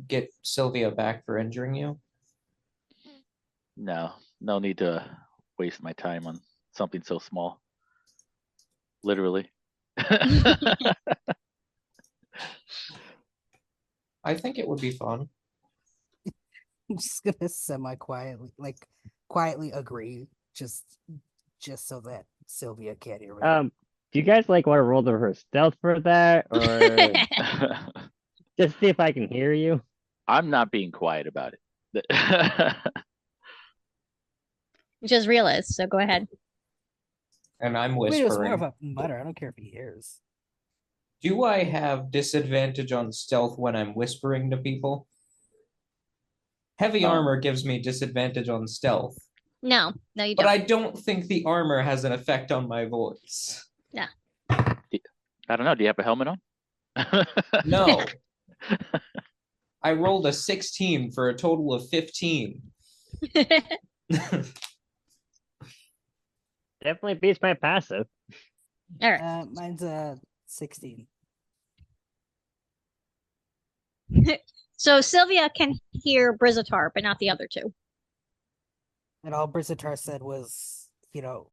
get Sylvia back for injuring you? No need to waste my time on something so small. Literally. I think it would be fun. I'm just gonna semi-quietly, quietly agree, just so that Sylvia can't hear me. Do you guys want to roll the her stealth for that, or just see if I can hear you? I'm not being quiet about it. Jezreel is, so go ahead. And I'm I mean, it was whispering. more of a mutter. I don't care if he hears. Do I have disadvantage on stealth when I'm whispering to people? Heavy armor gives me disadvantage on stealth. No, you But don't. I don't think the armor has an effect on my voice. No. I don't know. Do you have a helmet on? No. I rolled a 16 for a total of 15. Definitely beats my passive. All right. Mine's 16. So Sylvia can hear Briz-Atar, but not the other two. And all Briz-Atar said was, I don't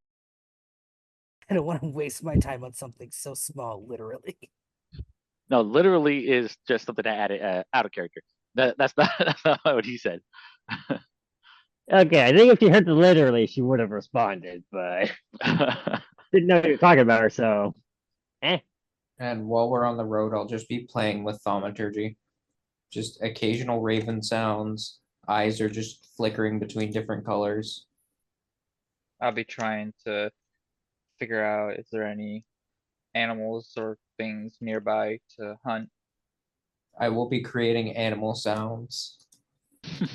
want to waste my time on something so small, literally. No, literally is just something to add out of character. That's not what he said. Okay, I think if she heard the literally, she would have responded, but didn't know what you were talking about her, so And while we're on the road, I'll just be playing with thaumaturgy. Just occasional raven sounds. Eyes are just flickering between different colors. I'll be trying to figure out if there are any animals or things nearby to hunt. I will be creating animal sounds. If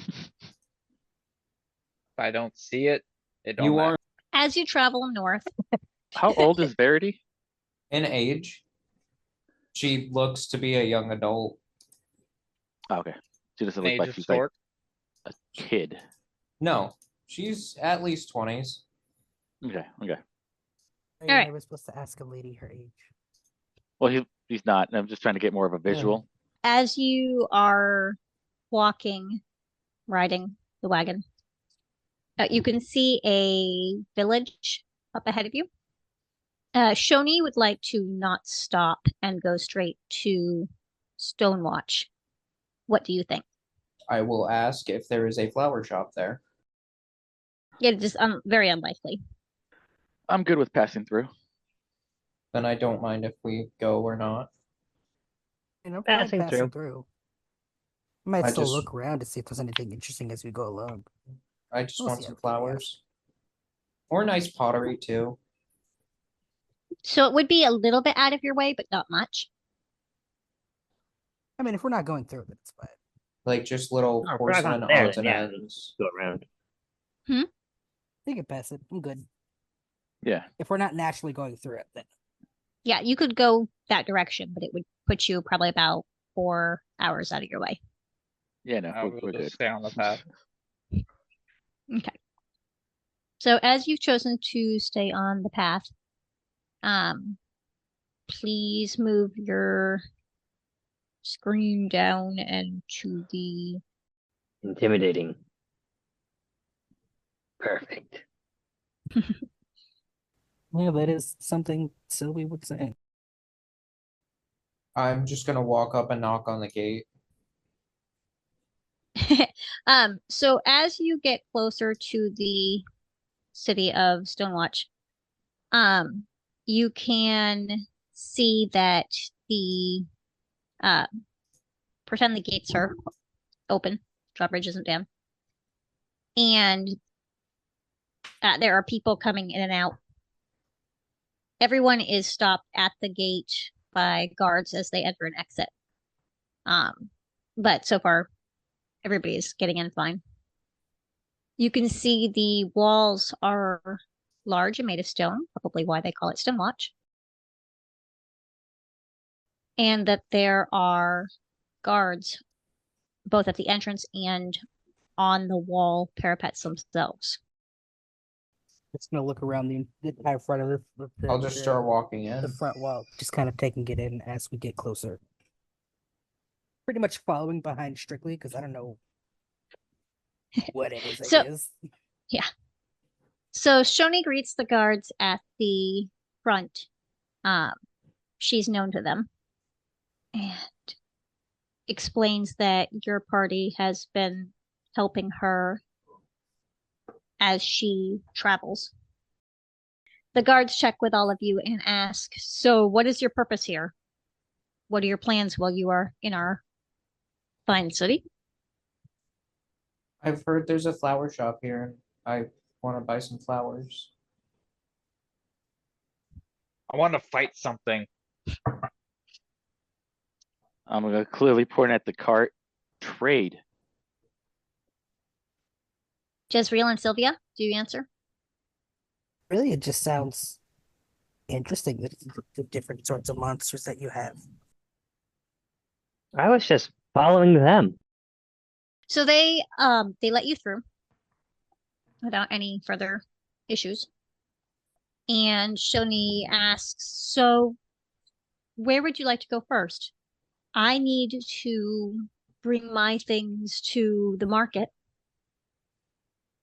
I don't see it, it don't You matter. are As you travel north, How old is Verity? in age. She looks to be a young adult. Oh, okay. She doesn't An look age like of she's like stork. a kid. No, she's at least 20s. Okay. I right. was supposed to ask a lady her age. Well, he's not. I'm just trying to get more of a visual. as you are walking, riding the wagon, you can see a village up ahead of you. Shoni would like to not stop and go straight to Stonewatch. What do you think? I will ask if there is a flower shop there. Yeah, just very unlikely. I'm good with passing through. Then I don't mind if we go or not. And I'm Passing passing through. through. I might I still just- look around to see if there's anything interesting as we go along. I just We'll want see some how it goes. flowers. Or nice pottery too. So it would be a little bit out of your way, but not much. I mean, if we're not going through it, it's fine. Like just little Oh, if we're not porcelain going there, odds then and yeah. ends. Go around. They can pass it. I'm good. Yeah. If we're not naturally going through it, then Yeah, you could go that direction, but it would put you probably about 4 hours out of your way. Yeah, no, I will we're just good. stay on the path. Okay. So as you've chosen to stay on the path, please move your screen down and to the Intimidating. Perfect. yeah, that is something Sylvie would say. I'm just gonna walk up and knock on the gate. So as you get closer to the city of Stonewatch, you can see that the pretend the gates are open, drawbridge isn't down, and there are people coming in and out. Everyone is stopped at the gate by guards as they enter and exit. But so far, everybody's getting in fine. You can see the walls are large and made of stone, probably why they call it Stonewatch. And that there are guards both at the entrance and on the wall parapets themselves. Just gonna look around the entire front of the I'll just start walking the in. front wall, just kind of taking it in as we get closer. pretty much following behind strictly because I don't know what it is. So- it is. So Shoni greets the guards at the front. She's known to them and explains that your party has been helping her as she travels. The guards check with all of you and ask, so what is your purpose here? What are your plans while you are in our fine city? I've heard there's a flower shop here and I want to buy some flowers. I wanna fight something. I'm gonna clearly point at the cart. Trade. Jezreel and Sylvia, do you answer? Really, it just sounds interesting, the different sorts of monsters that you have. I was just following them. So they let you through without any further issues. And Shoni asks, so where would you like to go first? I need to bring my things to the market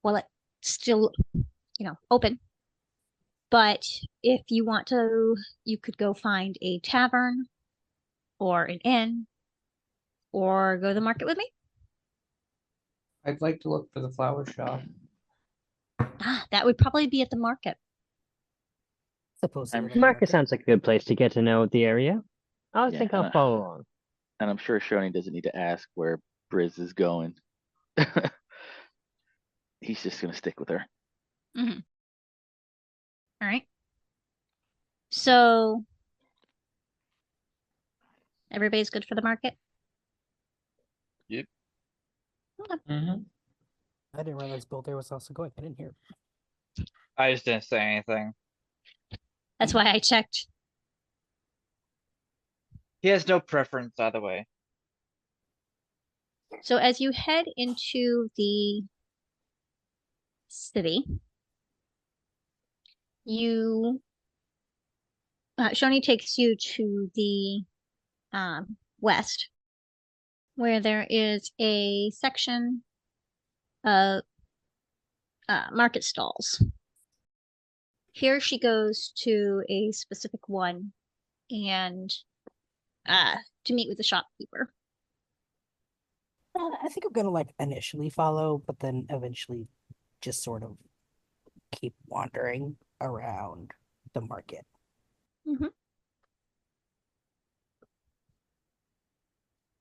while it's still, open. But if you want to, you could go find a tavern or an inn or go to the market with me. I'd like to look for the flower shop. That would probably be at the market. Supposedly, Marcus sounds like a good place to get to know the area. I Yeah, think I'll follow along. And I'm sure Shoni doesn't need to ask where Briz is going. He's just gonna stick with her. Mm-hmm. All right. So everybody's good for the market? Yep. Okay. Mm-hmm. I didn't realize Bouldaire was also going. I didn't hear. I just didn't say anything. That's why I checked. He has no preference either way. So as you head into the city, Shoni takes you to the west, where there is a section of market stalls. Here she goes to a specific one and to meet with the shopkeeper. I think I'm gonna like initially follow, but then eventually just sort of keep wandering around the market.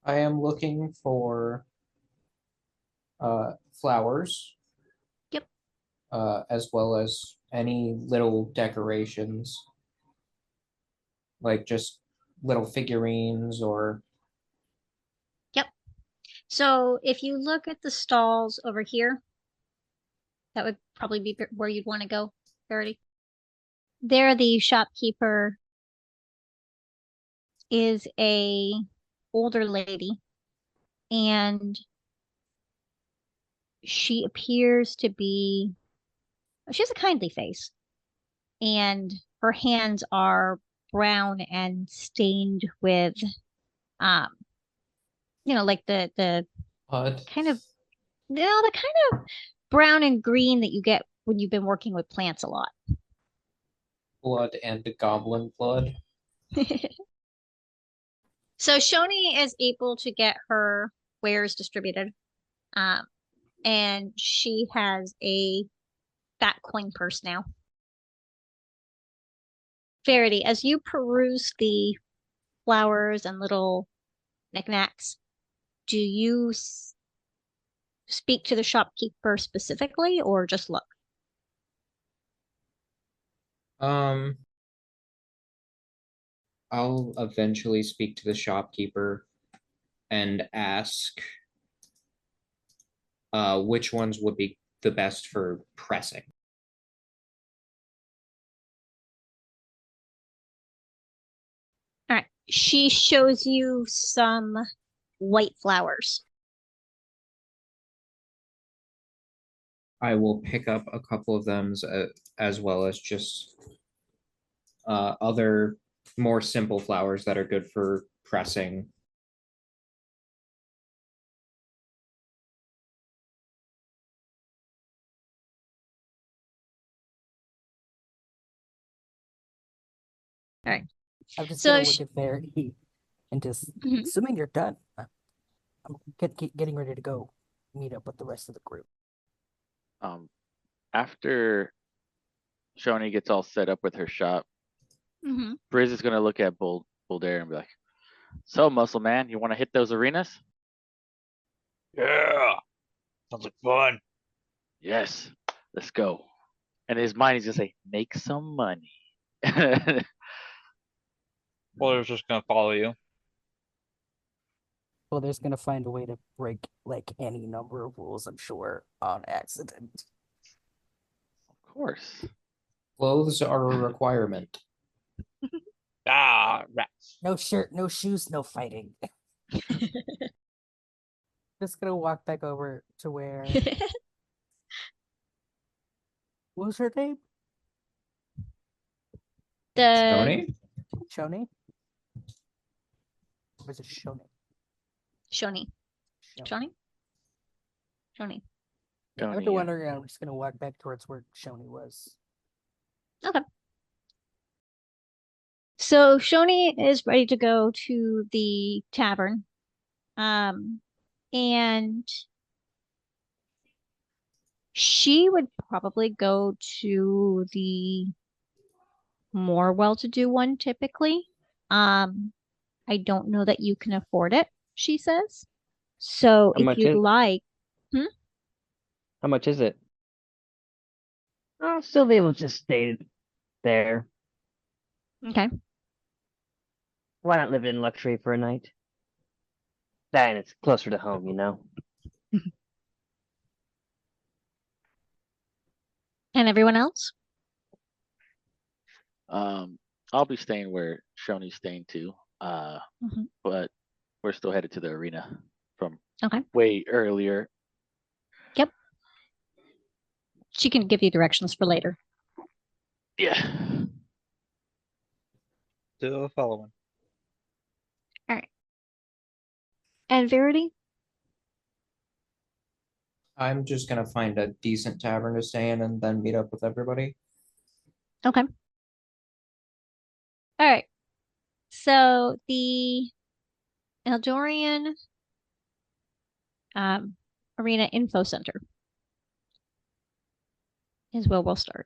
I am looking for flowers. Yep. As well as any little decorations. Like just little figurines or So if you look at the stalls over here, that would probably be where you'd want to go, Verity. There, the shopkeeper is a older lady, and she appears to be, she has a kindly face, and her hands are brown and stained with, like the HUD. kind of, the kind of brown and green that you get when you've been working with plants a lot. Blood and goblin blood. So Shoni is able to get her wares distributed. And she has a fat coin purse now. Verity, as you peruse the flowers and little knickknacks, do you speak to the shopkeeper specifically or just look? I'll eventually speak to the shopkeeper and ask which ones would be the best for pressing. All right. She shows you some white flowers. I will pick up a couple of them as well as just other more simple flowers that are good for pressing. I'm just So gonna sh- look at Verity and just Mhm. assuming you're done. I'm getting ready to go meet up with the rest of the group. After Shoni gets all set up with her shop, Mhm. Briz is gonna look at Bouldaire and be like, "So, muscle man, you want to hit those arenas?" Yeah. Sounds like fun. Yes, let's go. And in his mind, he's gonna say, "Make some money." Well, they're just gonna follow you. Well, there's gonna find a way to break like any number of rules, I'm sure, on accident. Of course. Clothes are a requirement. Ah, rats. No shirt, no shoes, no fighting. Just gonna walk back over to where what was her name? The Tony? Shoni? Or was it Shoni? Shoni. Shoni. Shoni. Yeah, after Shoni, yeah. wandering around, I'm just gonna walk back towards where Shoni was. So Shoni is ready to go to the tavern. And she would probably go to the more well-to-do one typically. I don't know that you can afford it, she says. So How if much you'd is like, how much is it? Oh, Sylvia will just stay there. okay. Why not live in luxury for a night? Then it's closer to home, you know. And everyone else? I'll be staying where Shoni's staying too. Mhm. But we're still headed to the arena from Okay. way earlier. She can give you directions for later. Yeah. Still following. And Verity? I'm just gonna find a decent tavern to stay in and then meet up with everybody. Okay. All right. So the Eldorian Arena Info Center is where we'll start.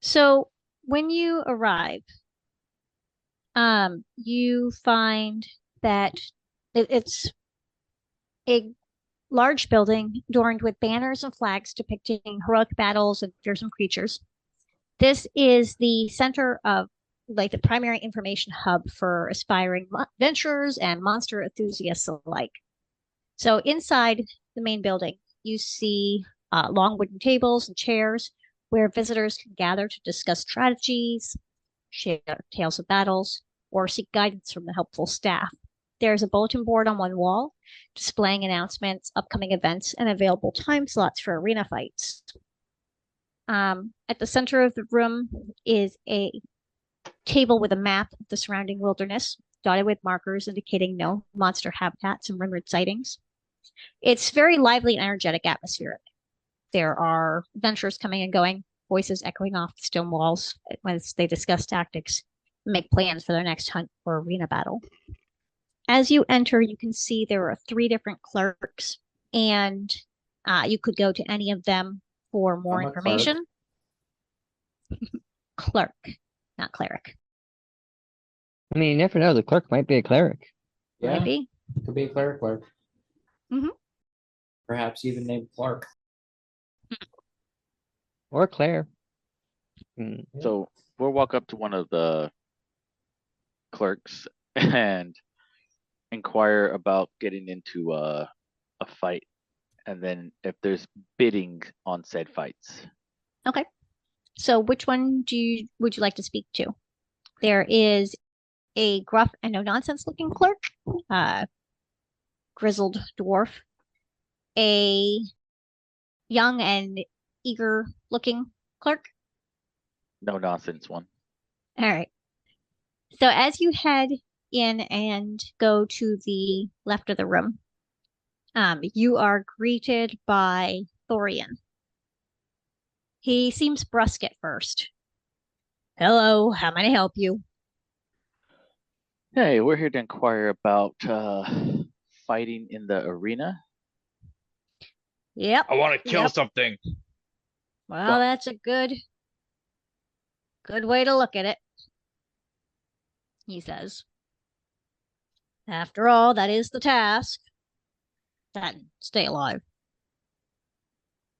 So when you arrive, you find that it's a large building adorned with banners and flags depicting heroic battles and fearsome creatures. This is the center of like the primary information hub for aspiring adventurers and monster enthusiasts alike. So inside the main building, you see long wooden tables and chairs where visitors can gather to discuss strategies, share tales of battles, or seek guidance from the helpful staff. There's a bulletin board on one wall displaying announcements, upcoming events, and available time slots for arena fights. At the center of the room is a table with a map of the surrounding wilderness, dotted with markers indicating no monster habitats and rumored sightings. It's very lively and energetic atmosphere. There are adventurers coming and going, voices echoing off the stone walls as they discuss tactics and make plans for their next hunt or arena battle. As you enter, you can see there are 3 different clerks, and you could go to any of them for more I'm a clerk. information. Clerk, not cleric. I mean, you never know. The clerk might be a cleric. Yeah, Maybe. could be a clerk. Mhm. Perhaps even named Clark. Or Claire. So we'll walk up to one of the clerks and inquire about getting into a fight, and then if there's bidding on said fights. Okay. So which one would you like to speak to? There is a gruff and no nonsense looking clerk, grizzled dwarf, a young and eager looking clerk. No nonsense one. All right. So as you head in and go to the left of the room, you are greeted by Thorian. He seems brusque at first. Hello, how may I help you? Hey, we're here to inquire about fighting in the arena. Yep. I want to kill Yep. something. Well, that's a good way to look at it, he says. After all, that is the task. That and stay alive.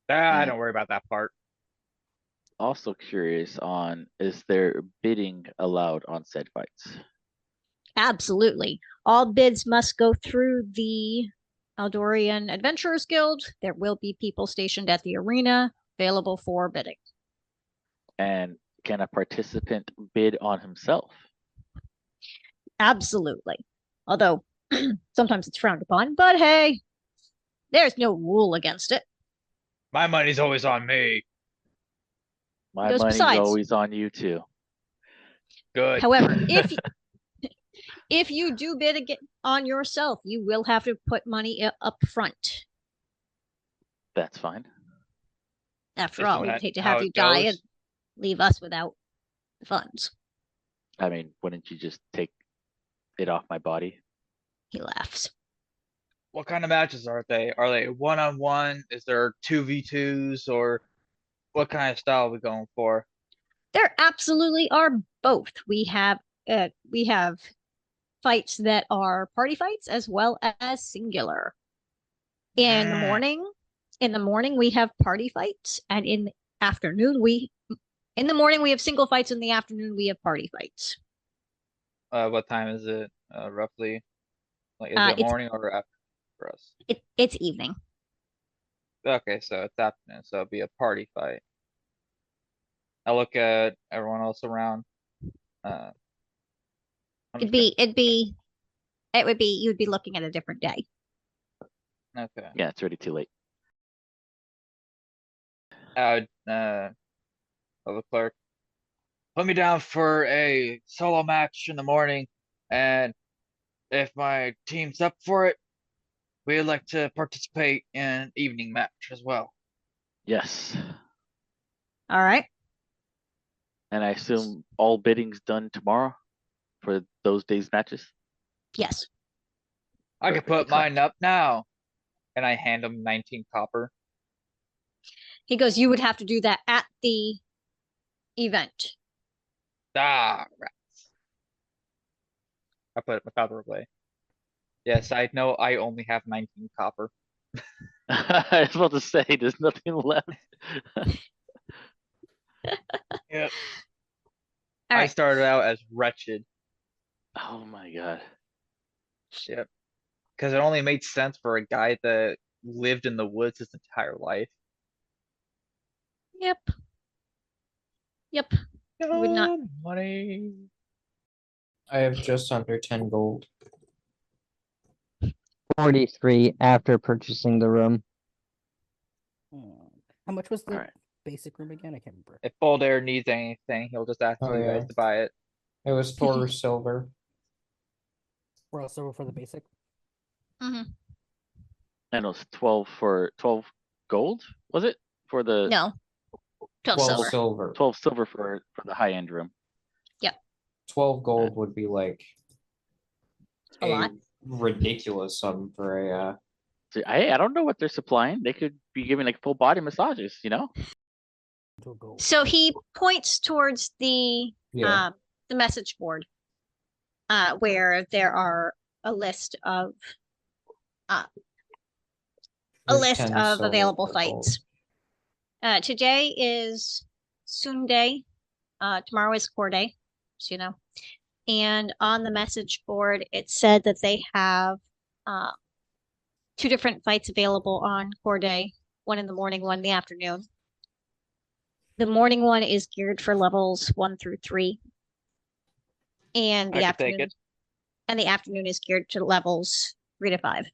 Ah, Mm. don't worry about that part. Also curious on, is there bidding allowed on said fights? Absolutely. All bids must go through the Eldorian Adventurers Guild. There will be people stationed at the arena available for bidding. And can a participant bid on himself? Absolutely. Although sometimes it's frowned upon, but hey, there's no rule against it. My money's always on me. My Because money's besides- always on you too. Good. However, if you do bid again on yourself, you will have to put money up front. That's fine. After Isn't all, we would that hate to how have it you die goes? and leave us without the funds. I mean, wouldn't you just take it off my body? He laughs. What kind of matches are they? Are they 1-on-1? Is there 2v2s, or what kind of style are we going for? There absolutely are both. We have fights that are party fights as well as singular. In the morning we have party fights, and in the morning we have single fights, in the afternoon we have party fights. What time is it, roughly? Like, is it It's- morning or after for us? It's evening. Okay, so it's afternoon, so it'll be a party fight. I look at everyone else around. I'm It just would be you'd be looking at a different day. okay. Yeah, it's already too late. Tell the clerk, put me down for a solo match in the morning, and if my team's up for it, we'd like to participate in an evening match as well. Yes. All right. And I assume all bidding's done tomorrow for those days' matches? Yes. I can Perfect, put mine excellent. up now. And I hand him 19 copper. He goes, you would have to do that at the event. Ah, rats. I put my copper away. Yeah, side note, I only have 19 copper. I was about to say, there's nothing left. Yep. All I right. started out as wretched. Oh my god. Yep. Because it only made sense for a guy that lived in the woods his entire life. Yep. Yep. Would not- Money. I have just under 10 gold. 43 after purchasing the room. How much was the Alright. basic room again? I can't remember. If Bouldaire needs anything, he'll just ask Oh, you guys yeah. to buy it. It was 4 silver. We're all silver for the basic. Mhm. And it was 12 gold, was it? For the No. 12 12 silver. silver. 12 silver for the high end room. 12 gold would be like A lot. ridiculous sum for a So, I don't know what they're supplying. They could be giving like full body massages, you know? To a gold. So he points towards the yeah. message board, where there are a list of There's 10 silver available per fights. Today is Sunday. Tomorrow is core day, so you know. And on the message board, it said that they have 2 different fights available on core day, one in the morning, one in the afternoon. The morning one is geared for levels 1 through 3. And I the could take afternoon it. and the afternoon is geared to levels 3 to 5.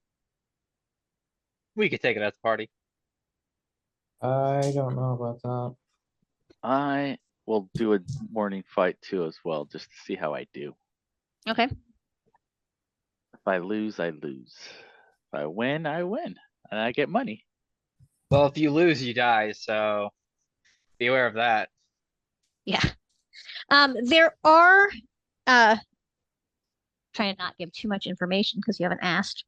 We could take it as a party. I don't know about that. I will do a morning fight too as well, just to see how I do. Okay. If I lose, I lose. If I win, I win. And I get money. Well, if you lose, you die, so be aware of that. Yeah. There are trying to not give too much information because you haven't asked.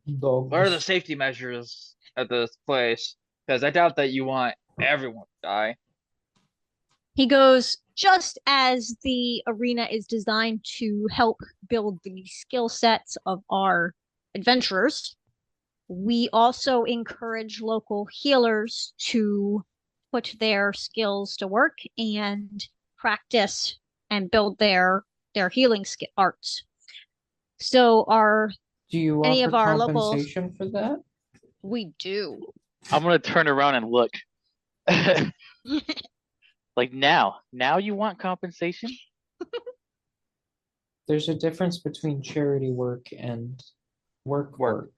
What are the Dogs. safety measures at this place? Because I doubt that you want everyone to die. He goes, just as the arena is designed to help build the skill sets of our adventurers, we also encourage local healers to put their skills to work and practice and build their healing arts. So Do you any offer of our locals- compensation for that? we do. I'm gonna turn around and look. Like now you want compensation? There's a difference between charity work and work.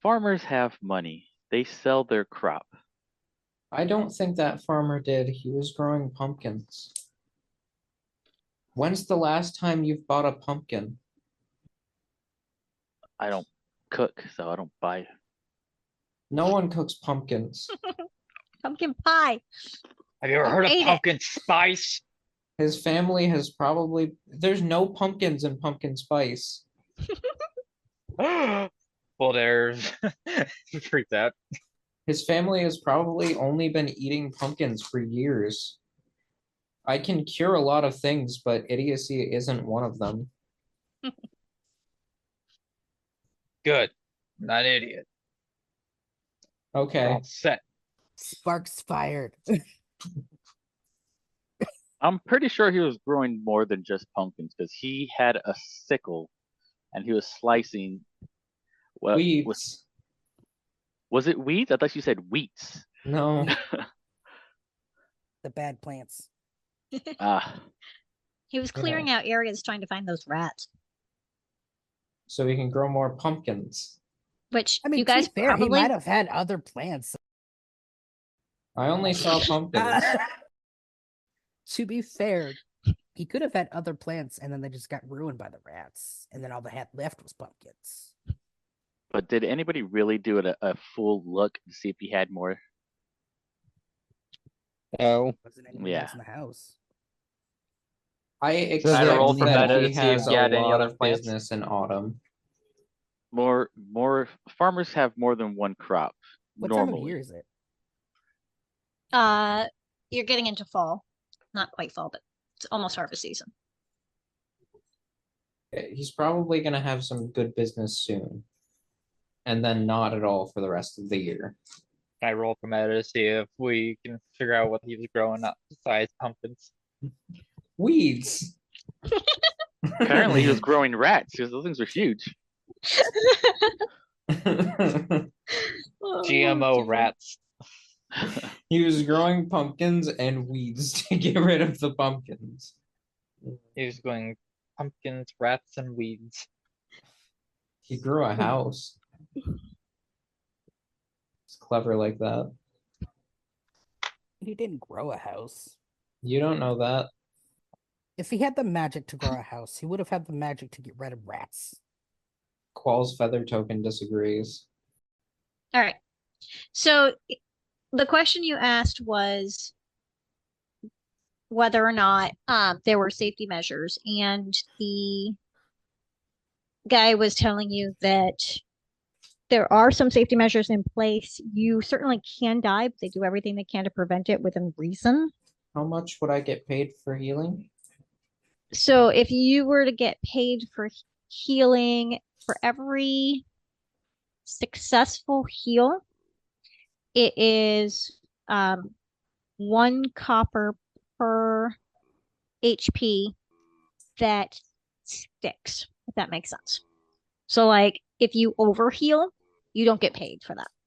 Farmers have money. They sell their crop. I don't think that farmer did. He was growing pumpkins. When's the last time you've bought a pumpkin? I don't cook, so I don't buy. No one cooks pumpkins. Pumpkin pie. Have you ever You heard of ate it. pumpkin spice? His family has probably, there's no pumpkins in pumpkin spice. Bouldaire freaked out. His family has probably only been eating pumpkins for years. I can cure a lot of things, but idiocy isn't one of them. Good. Not an idiot. Okay, All set. Sparks fired. I'm pretty sure he was growing more than just pumpkins because he had a sickle and he was slicing. Well, weeds. was it weeds? I thought you said wheats. No, The bad plants. Ah, He was clearing out areas trying to find those rats, so we can grow more pumpkins. which I mean, you guys to be fair, he probably might have had other plants. I only saw pumpkins. To be fair, he could have had other plants, and then they just got ruined by the rats, and then all they had left was pumpkins. but did anybody really do a full look to see if he had more? No. Wasn't anyone Yeah. else in the house? I I expect roll that for meta he to see if has he a had any lot other of plants. business in autumn. More farmers have more than one crop What time of normally. year is it? you're getting into fall. Not quite fall, but it's almost harvest season. He's probably gonna have some good business soon. And then not at all for the rest of the year. Can I roll for meta to see if we can figure out what he was growing up besides pumpkins? Weeds. Apparently, he was growing rats because those things are huge. GMO rats. He was growing pumpkins and weeds to get rid of the pumpkins. He was going pumpkins, rats, and weeds. He grew a house. It's clever like that. He didn't grow a house. You don't know that. If he had the magic to grow a house, he would have had the magic to get rid of rats. Qual's feather token disagrees. All right. So the question you asked was whether or not there were safety measures, and the guy was telling you that there are some safety measures in place. You certainly can die, but they do everything they can to prevent it within reason. How much would I get paid for healing? So if you were to get paid for healing for every successful heal, it is 1 copper per HP that sticks, if that makes sense. So like if you overheal, you don't get paid for that.